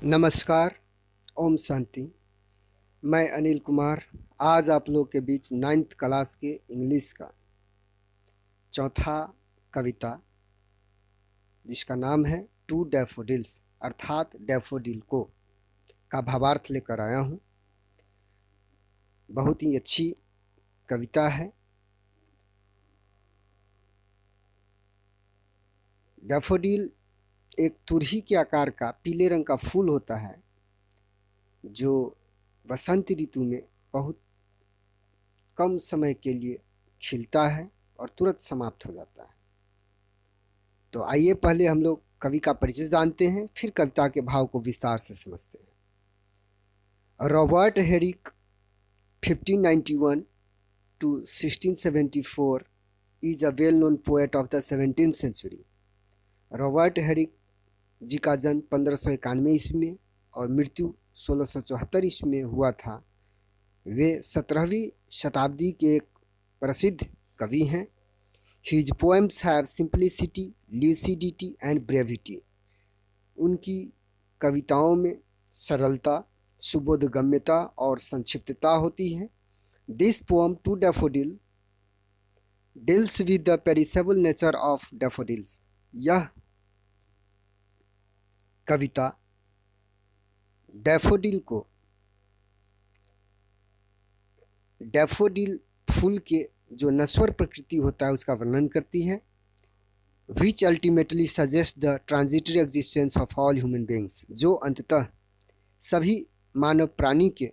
नमस्कार। ओम शांति। मैं अनिल कुमार आज आप लोग के बीच 9th क्लास के इंग्लिश का चौथा कविता जिसका नाम है टू डैफोडिल्स अर्थात डैफोडिल को का भावार्थ लेकर आया हूँ। बहुत ही अच्छी कविता है। डैफोडिल एक तुरही के आकार का पीले रंग का फूल होता है जो बसंत ऋतु में बहुत कम समय के लिए खिलता है और तुरंत समाप्त हो जाता है। तो आइए पहले हम लोग कवि का परिचय जानते हैं, फिर कविता के भाव को विस्तार से समझते हैं। Robert Herrick 1591 to 1674 is a well-known poet of the 17th century. Robert Herrick ji का जन्म 1591 ईस्वी में और मृत्यु 1674 ईस्वी में हुआ था। वे 17वीं शताब्दी के एक प्रसिद्ध कवि हैं। His poems have simplicity, lucidity and brevity. उनकी कविताओं में सरलता, सुबोधगम्यता और संक्षिप्तता होती है। This poem to daffodil deals with the perishable nature of daffodils. यह कविता डैफोडिल फूल के जो नश्वर प्रकृति होता है उसका वर्णन करती है। Which ultimately suggests the transitory existence of all human beings. जो अंततः सभी मानव प्राणी के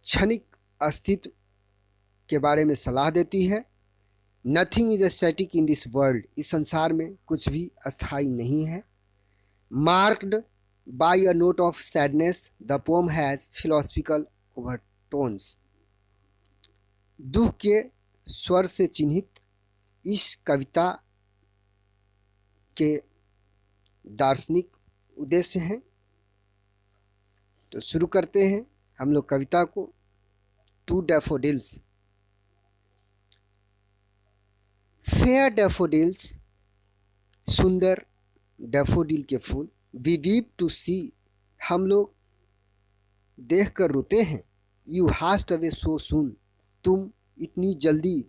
क्षणिक अस्तित्व के बारे में सलाह देती है। Nothing is static in this world. इस संसार में कुछ भी अस्थायी नहीं है। Marked by a note of sadness, the poem has philosophical overtones. दुख के स्वर से चिन्हित इस कविता के दार्शनिक उद्देश्य हैं। तो शुरू करते हैं हम लोग कविता को। To daffodils. फेयर डैफोडिल्स, सुंदर डैफोडिल के फूल। वी वीप टू सी, हम लोग देखकर रोते हैं। You haste away so soon, तुम इतनी जल्दी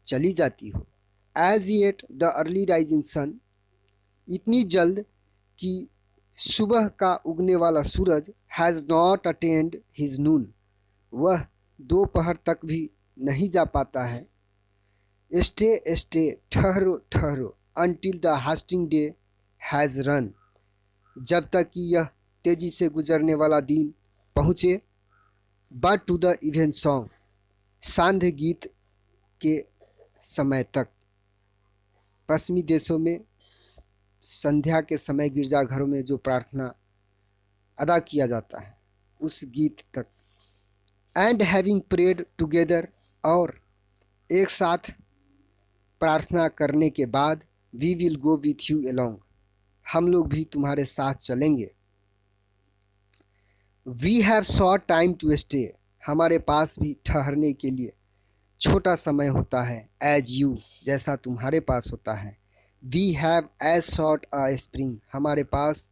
चली जाती हो। As yet the early rising sun, इतनी जल्द कि सुबह का उगने वाला सूरज has not attend his noon, वह दोपहर तक भी नहीं जा पाता है। स्टे स्टे, ठहरो ठहरो, until the Hastings day has run, जब तक कि यह तेजी से गुजरने वाला दिन पहुँचे। But to the evensong, सांध्य गीत के समय तक। पश्चिमी देशों में संध्या के समय गिरजाघरों में जो प्रार्थना अदा किया जाता है उस गीत तक। एंड हैविंग प्रेड टुगेदर, और एक साथ प्रार्थना करने के बाद। We will go with you along, हम लोग भी तुम्हारे साथ चलेंगे। We have short time to stay, हमारे पास भी ठहरने के लिए छोटा समय होता है। एज यू, जैसा तुम्हारे पास होता है। We have as short a spring, हमारे पास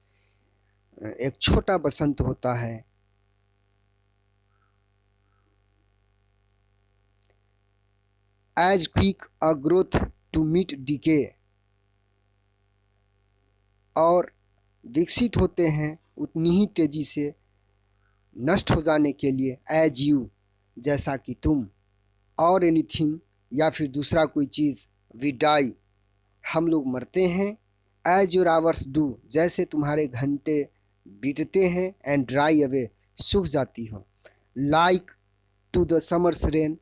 एक छोटा बसंत होता है। As quick a growth to meet decay, और विकसित होते हैं उतनी ही तेजी से नष्ट हो जाने के लिए। एज यू, जैसा कि तुम। और एनीथिंग, या फिर दूसरा कोई चीज़। वी डाई, हम लोग मरते हैं। एज योर आवर्स डू, जैसे तुम्हारे घंटे बीतते हैं। एंड ड्राई अवे, सूख जाती हो। Like to the summer's rain,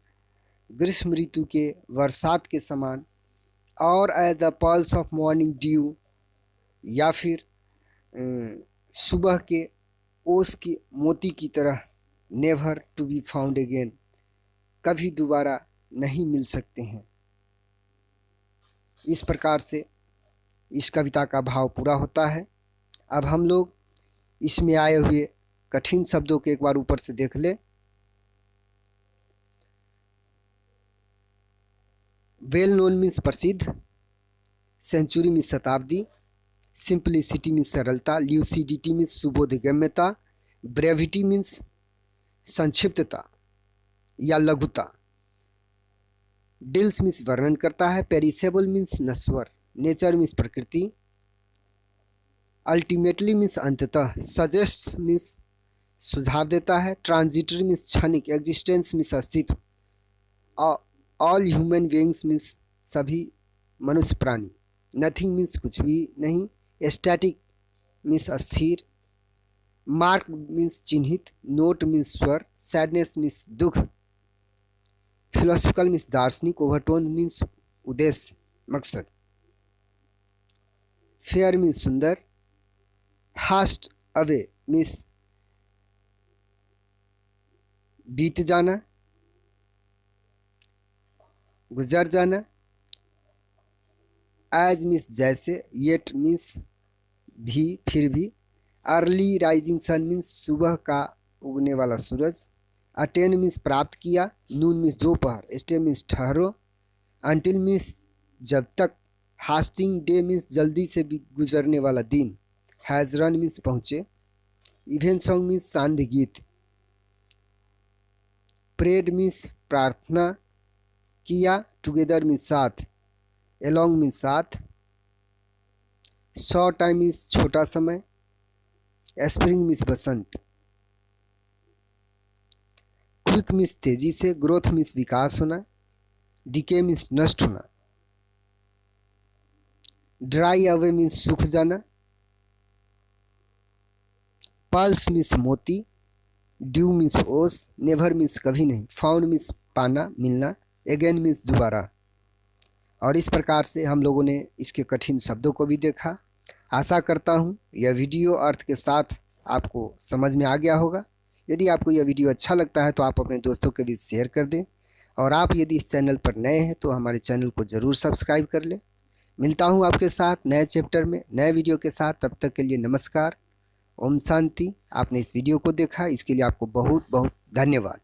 ग्रीष्म ऋतु के बरसात के समान। और as the pearls of morning dew, या फिर सुबह के ओस के मोती की तरह। Never to be found again, कभी दोबारा नहीं मिल सकते हैं। इस प्रकार से इस कविता का भाव पूरा होता है। अब हम लोग इसमें आए हुए कठिन शब्दों को एक बार ऊपर से देख ले। वेल नोन मीन्स प्रसिद्ध, सेंचुरी मीन्स शताब्दी, सिंप्लिसिटी मीन्स सरलता, ल्यूसिडिटी मीन्स सुबोधगम्यता, ब्रेविटी मीन्स संक्षिप्तता या लघुता, डिल्स मीन्स वर्णन करता है, पेरिसेबल मीन्स नश्वर, नेचर मीन्स प्रकृति, अल्टीमेटली मीन्स अंततः, सजेस्ट मीन्स सुझाव देता है, ट्रांजिटरी मीन्स क्षणिक, एग्जिस्टेंस मीन्स अस्तित्व, ऑल ह्यूमन बीइंग्स मीन्स सभी मनुष्य प्राणी, नथिंग मीन्स कुछ भी नहीं, स्टैटिक मीन्स अस्थिर, मार्क मीन्स चिन्हित, नोट मीन्स स्वर, सैडनेस मीन्स दुख, फिलोसफिकल मीन्स दार्शनिक, ओवरटोन मीन्स उद्देश्य मकसद, फेयर मीन्स सुंदर, हास्ट अवे मीन्स बीत जाना, गुजर जाना, एज मीन्स जैसे, येट मीन्स भी फिर भी, अर्ली राइजिंग सन मीन्स सुबह का उगने वाला सूरज, अटेन मीन्स प्राप्त किया, नून मीन्स दोपहर, स्टे मीन्स ठहरो, अंटिल मीन्स जब तक, हास्टिंग डे मीन्स जल्दी से भी गुजरने वाला दिन, हैज़ रन मीन्स पहुँचे, इवेन सॉन्ग मीन्स सांध्य गीत, प्रेड मीन्स प्रार्थना किया, टुगेदर मीन्स साथ, एलोंग मीन्स साथ, शॉर्ट टाइम मीन्स छोटा समय, स्प्रिंग मीन्स बसंत, क्विक मीन्स तेजी से, ग्रोथ मीन्स विकास होना, डिके मीन्स नष्ट होना, ड्राई अवे मीन्स सूख जाना, पल्स मीन्स मोती, ड्यू मीन्स ओस, नेवर मीन्स कभी नहीं, फाउंड मीन्स पाना मिलना, अगेन मीन्स दोबारा। और इस प्रकार से हम लोगों ने इसके कठिन शब्दों को भी देखा। आशा करता हूँ यह वीडियो अर्थ के साथ आपको समझ में आ गया होगा। यदि आपको यह वीडियो अच्छा लगता है तो आप अपने दोस्तों के बीच शेयर कर दें, और आप यदि इस चैनल पर नए हैं तो हमारे चैनल को ज़रूर सब्सक्राइब कर लें। मिलता हूँ आपके साथ नए चैप्टर में नए वीडियो के साथ। तब तक के लिए नमस्कार, ओम शांति। आपने इस वीडियो को देखा इसके लिए आपको बहुत बहुत धन्यवाद।